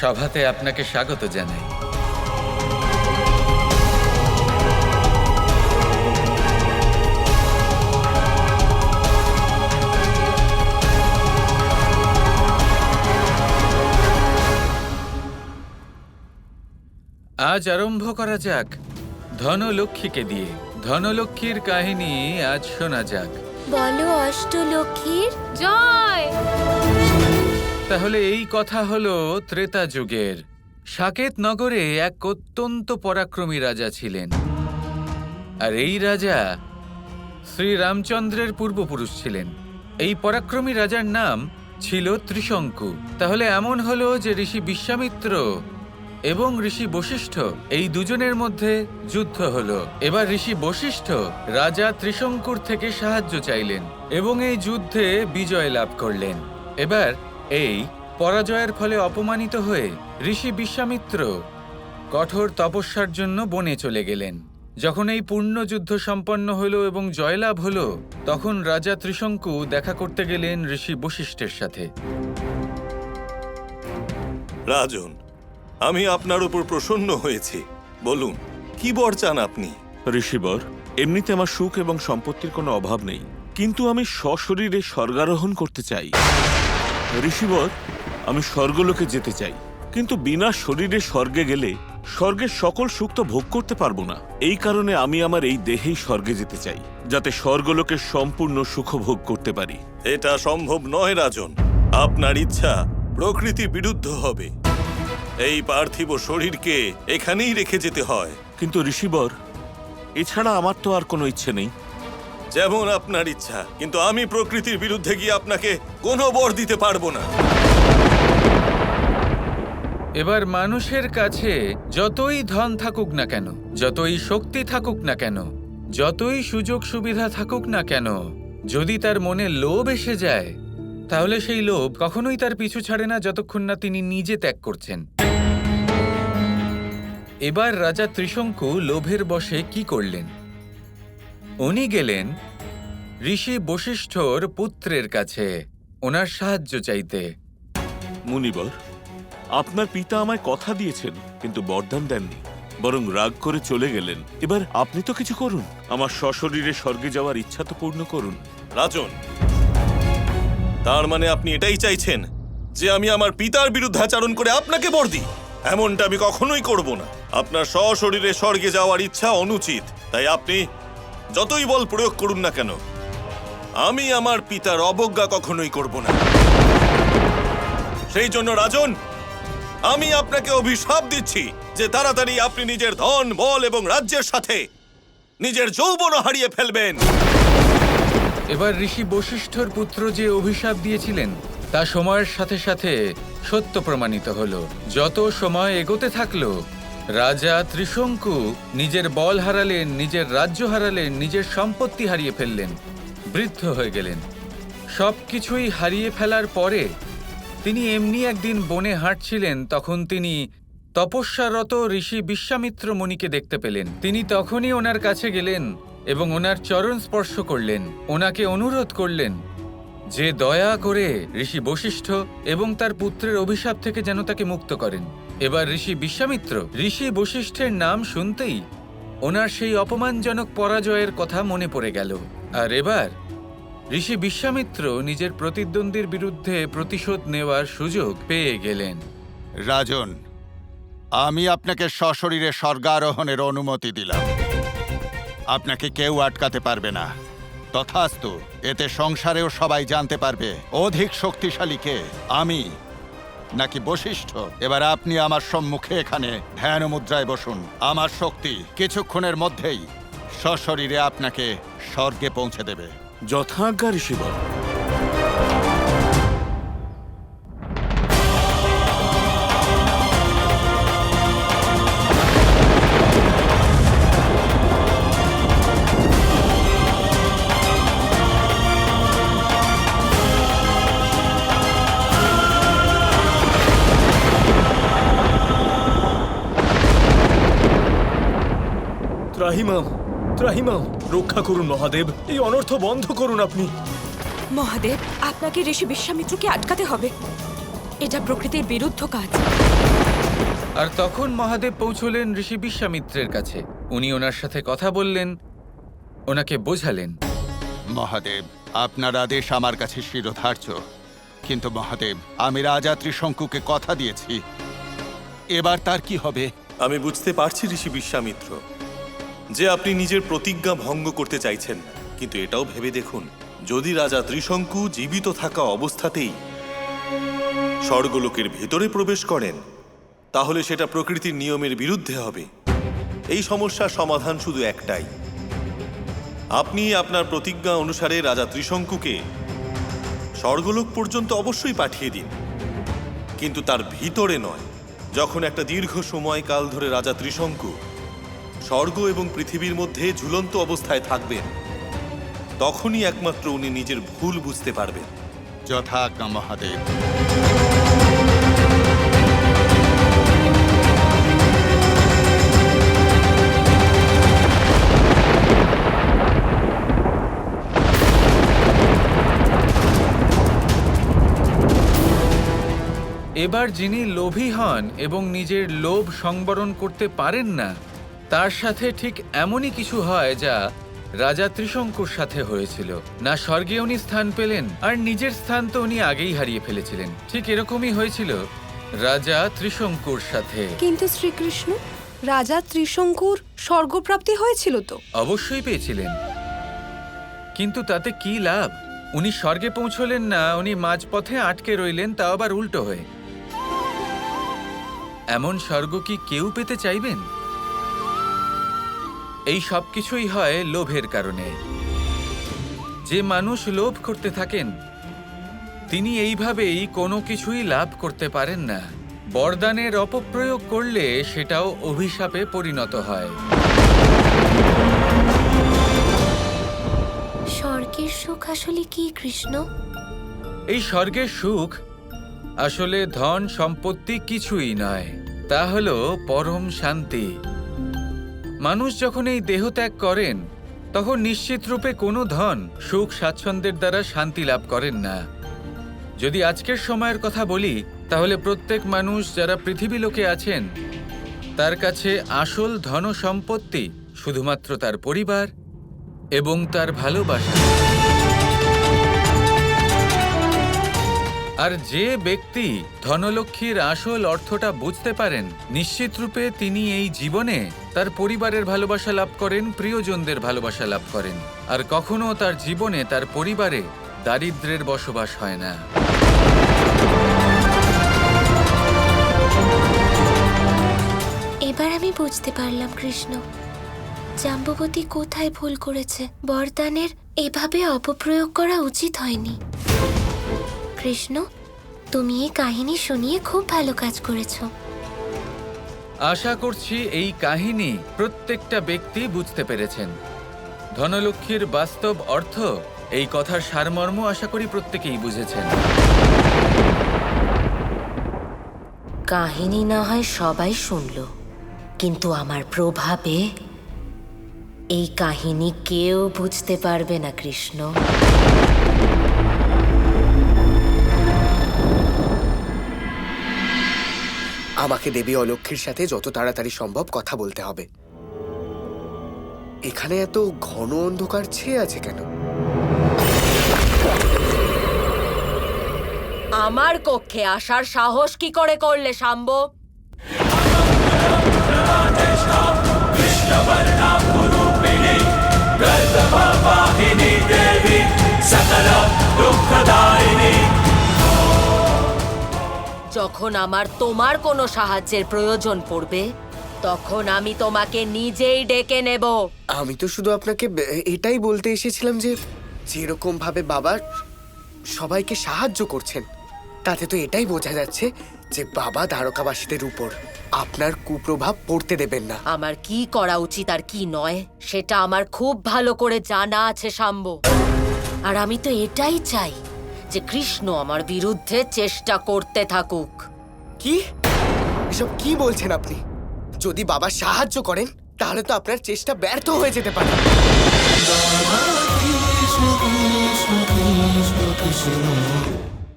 সভাতে আপনাকে স্বাগত জানাই। আজ আরম্ভ করা যাক ধনলক্ষ্মীকে দিয়ে। ধনলক্ষ্মীর কাহিনী আজ শোনা যাক। বলো অষ্টলক্ষ্মীর জয়। তাহলে এই কথা হলো ত্রেতা যুগের। সাকেত নগরে এক অত্যন্ত পরাক্রমী রাজা ছিলেন, আর এই রাজা শ্রীরামচন্দ্রের পূর্বপুরুষ ছিলেন। এই পরাক্রমী রাজার নাম ছিল ত্রিশঙ্কু। তাহলে এমন হলো যে ঋষি বিশ্বামিত্র এবং ঋষি বশিষ্ঠ এই দুজনের মধ্যে যুদ্ধ হলো। এবার ঋষি বশিষ্ঠ রাজা ত্রিশঙ্কুর থেকে সাহায্য চাইলেন এবং এই যুদ্ধে বিজয় লাভ করলেন। এবার এই পরাজয়ের ফলে অপমানিত হয়ে ঋষি বিশ্বামিত্র কঠোর তপস্যার জন্য বনে চলে গেলেন। যখন এই পূর্ণ যুদ্ধ সম্পন্ন হলো এবং জয়লাভ হলো, তখন রাজা ত্রিশঙ্কু দেখা করতে গেলেন ঋষি বশিষ্ঠের সাথে। রাজন, আমি আপনার উপর প্রসন্ন হয়েছি। বলুন, কি বর চান আপনি? ঋষিবর, এমনিতে আমার সুখ এবং সম্পত্তির কোনো অভাব নেই, কিন্তু আমি সশরীরে স্বর্গারোহণ করতে চাই। ঋষিবর, আমি স্বর্গলোকে যেতে চাই, কিন্তু বিনা শরীরে স্বর্গে গেলে স্বর্গের সকল সুখ তো ভোগ করতে পারবো না। এই কারণে আমি আমার এই দেহেই স্বর্গে যেতে চাই, যাতে স্বর্গলোকের সম্পূর্ণ সুখ ভোগ করতে পারি। এটা সম্ভব নয় রাজন। আপনার ইচ্ছা প্রকৃতি বিরুদ্ধ হবে। এই পার্থিব শরীরকে এখানেই রেখে যেতে হয়। কিন্তু ঋষিবর, এছাড়া আমার তো আর কোনো ইচ্ছে নেই। যেমন আপনার ইচ্ছা, কিন্তু আমি প্রকৃতির বিরুদ্ধে গিয়ে আপনাকে কোনো বর দিতে পারবো না। এবার মানুষের কাছে যতই ধন থাকুক না কেন, যতই শক্তি থাকুক না কেন, যতই সুযোগ সুবিধা থাকুক না কেন, যদি তার মনে লোভ এসে যায়, তাহলে সেই লোভ কখনোই তার পিছু ছাড়ে না যতক্ষণ না তিনি নিজে ত্যাগ করছেন। এবার রাজা ত্রিশঙ্কু লোভের বশে কি করলেন? উনি গেলেন ঋষি বশিষ্ঠর পুত্রের কাছে ওনার সাহায্য চাইতে। মুনিবর, আপনার পিতা আমায় কথা দিয়েছেন, কিন্তু বরদান দেননি, বরং রাগ করে চলে গেলেন। এবার আপনি তো কিছু করুন, আমার সশরীরে স্বর্গে যাওয়ার ইচ্ছা তো পূর্ণ করুন। রাজন, তার মানে আপনি এটাই চাইছেন যে আমি আমার পিতার বিরুদ্ধাচরণ করে আপনাকে বর দিই? এমনটা আমি কখনোই করব না। আপনার সশরীরে স্বর্গে যাওয়ার ইচ্ছা অনুচিত, তাই আপনি যতই বল প্রয়োগ করুন না কেন, আমি আমার পিতার অবজ্ঞা কখনোই করব না। সেই জন্য রাজন, আমি আপনাকে অভিশাপ দিচ্ছি যে তাড়াতাড়ি আপনি নিজের ধন, বল এবং রাজ্যের সাথে নিজের যৌবন হারিয়ে ফেলবেন। এবার ঋষি বশিষ্ঠর পুত্র যে অভিশাপ দিয়েছিলেন তা সময়ের সাথে সাথে সত্য প্রমাণিত হলো। যত সময় এগোতে থাকলো, রাজা ত্রিশঙ্কু নিজের বল হারালেন, নিজের রাজ্য হারালেন, নিজের সম্পত্তি হারিয়ে ফেললেন, বৃদ্ধ হয়ে গেলেন। সবকিছুই হারিয়ে ফেলার পরে তিনি এমনি একদিন বনে হাঁটছিলেন, তখন তিনি তপস্যারত ঋষি বিশ্বামিত্র মুনিকে দেখতে পেলেন। তিনি তখনই ওনার কাছে গেলেন এবং ওনার চরণ স্পর্শ করলেন, ওনাকে অনুরোধ করলেন যে দয়া করে ঋষি বশিষ্ঠ এবং তার পুত্রের অভিশাপ থেকে যেন তাকে মুক্ত করেন। এবার ঋষি বিশ্বামিত্র ঋষি বশিষ্ঠের নাম শুনতেই ওনার সেই অপমানজনক পরাজয়ের কথা মনে পড়ে গেল। আর এবার ঋষি বিশ্বামিত্র নিজের প্রতিদ্বন্দ্বীর বিরুদ্ধে প্রতিশোধ নেওয়ার সুযোগ পেয়ে গেলেন। রাজন, আমি আপনাকে সশরীরে স্বর্গারোহণের অনুমতি দিলাম। আপনাকে কেউ আটকাতে পারবে না। তথাস্তু। এতে সংসারেও সবাই জানতে পারবে অধিক শক্তিশালী কে, আমি নাকি বশিষ্ঠ। এবার আপনি আমার সম্মুখে এখানে ধ্যান মুদ্রায় বসুন। আমার শক্তি কিছুক্ষণের মধ্যেই সশরীরে আপনাকে স্বর্গে পৌঁছে দেবে। যথাজ্ঞা ঋষিবর। ত্রাহিমাম, ত্রাহিমাম, রক্ষা করুন মহাদেব, এই অনর্থ বন্ধ করুন আপনি। মহাদেব, আপনাকে ঋষি বিশ্বামিত্রকে আটকাতে হবে। এটা প্রকৃতির বিরুদ্ধ কাজ। আর তখন মহাদেব পৌঁছলেন ঋষি বিশ্বামিত্রের কাছে। উনি ওনার সাথে কথা বললেন, ওনাকে বোঝালেন। মহাদেব, আপনার আদেশ আমার কাছে শিরোধার্য। কিন্তু মহাদেব, আমি রাজা ত্রিশঙ্কুকে কথা দিয়েছি, এবার তার কি হবে? আমি বুঝতে পারছি ঋষি বিশ্বামিত্র যে আপনি নিজের প্রতিজ্ঞা ভঙ্গ করতে চাইছেন না, কিন্তু এটাও ভেবে দেখুন, যদি রাজা ত্রিশঙ্কু জীবিত থাকা অবস্থাতেই স্বর্গলোকের ভেতরে প্রবেশ করেন, তাহলে সেটা প্রকৃতির নিয়মের বিরুদ্ধে হবে। এই সমস্যার সমাধান শুধু একটাই, আপনি আপনার প্রতিজ্ঞা অনুসারে রাজা ত্রিশঙ্কুকে স্বর্গলোক পর্যন্ত অবশ্যই পাঠিয়ে দিন, কিন্তু তার ভিতরে নয়। যখন একটা দীর্ঘ সময়কাল ধরে রাজা ত্রিশঙ্কু স্বর্গ এবং পৃথিবীর মধ্যে ঝুলন্ত অবস্থায় থাকবেন, তখনই একমাত্র উনি নিজের ভুল বুঝতে পারবেন। যথাজ্ঞা মহাদেব। এবার যিনি লোভী হন এবং নিজের লোভ সংবরণ করতে পারেন না, তার সাথে ঠিক এমনই কিছু হয় যা রাজা ত্রিশঙ্কুর সাথে হয়েছিল। না স্বর্গে উনি স্থান পেলেন, আর নিজের স্থান তো উনি আগেই হারিয়ে ফেলেছিলেন। ঠিক এরকমই হয়েছিল রাজা ত্রিশঙ্কুর সাথে। কিন্তু শ্রীকৃষ্ণ, রাজা ত্রিশঙ্কুর স্বর্গপ্রাপ্তি হয়েছিল তো? অবশ্যই পেয়েছিলেন, কিন্তু তাতে কি লাভ? উনি স্বর্গে পৌঁছলেন না, উনি মাঝপথে আটকে রইলেন, তাও আবার উল্টো হয়ে। এমন স্বর্গ কি কেউ পেতে চাইবেন? এই সব কিছুই হয় লোভের কারণে। যে মানুষ লোভ করতে থাকেন, তিনি এইভাবেই কোনো কিছুই লাভ করতে পারেন না। বরদানের অপপ্রয়োগ করলে সেটাও অভিশাপে পরিণত হয়। স্বর্গের সুখ আসলে কি কৃষ্ণ? এই স্বর্গের সুখ আসলে ধন সম্পত্তি কিছুই নয়, তা হলো পরম শান্তি। মানুষ যখন এই দেহ ত্যাগ করেন, তখন নিশ্চিত রূপে কোনো ধন, সুখ, স্বাচ্ছন্দ্যের দ্বারা শান্তি লাভ করেন না। যদি আজকের সময়ের কথা বলি, তাহলে প্রত্যেক মানুষ যারা পৃথিবী লোকে আছেন, তার কাছে আসল ধন সম্পত্তি শুধুমাত্র তার পরিবার এবং তার ভালোবাসা। আর যে ব্যক্তি ধনলক্ষ্মীর আসল অর্থটা বুঝতে পারেন, নিশ্চিত রূপে তিনি এই জীবনে তার পরিবারের ভালোবাসা লাভ করেন, প্রিয়জনদের ভালোবাসা লাভ করেন, আর কখনো তার জীবনে তার পরিবারে দারিদ্র্যের বসবাস হয় না। এবার আমি বুঝতে পারলাম কৃষ্ণ, জাম্ববতী কোথায় ভুল করেছে। বরদানের এভাবে অপপ্রয়োগ করা উচিত হয়নি। কৃষ্ণ, তুমি এই কাহিনী শুনিয়ে খুব ভালো কাজ করেছো। আশা করছি এই কাহিনী প্রত্যেকটা ব্যক্তি বুঝতে পেরেছেন। ধনলক্ষ্মীর বাস্তব অর্থ, এই কথার সারমর্ম আশা করি প্রত্যেকেই বুঝেছেন। কাহিনী না হয় সবাই শুনল, কিন্তু আমার প্রভাবে এই কাহিনী কেউ বুঝতে পারবে না কৃষ্ণ। আমাকে দেবী অলক্ষ্মীর সাথে যত তাড়াতাড়ি সম্ভব কথা বলতে হবে। এখানে এত ঘন অন্ধকার ছেয়ে আছে কেন? আমার কক্ষে আসার সাহস কি করে করলে শাম্ব? যখন আমার তোমার কোনো সাহায্যের প্রয়োজন পড়বে, তখন আমি তোমাকে নিজেই ডেকে নেব। আমি তো শুধু আপনাকে এটাই বলতে এসেছিলাম যে যেরকম ভাবে বাবা সবাইকে সাহায্য করছেন, তাতে তো এটাই বোঝা যাচ্ছে যে বাবা দ্বারকাবাসীদের উপর আপনার কুপ্রভাব পড়তে দেবেন না। আমার কি করা উচিত আর কি নয় সেটা আমার খুব ভালো করে জানা আছে শাম্ব। আর আমি তো এটাই চাই যে কৃষ্ণ আমার বিরুদ্ধে চেষ্টা করতে থাকুক। কি এসব কি বলছেন আপনি? যদি বাবা সাহায্য করেন, তাহলে তো আপনার চেষ্টা ব্যর্থ হয়ে যেতে পারে। কৃষ্ণ কৃষ্ণ কৃষ্ণ কৃষ্ণ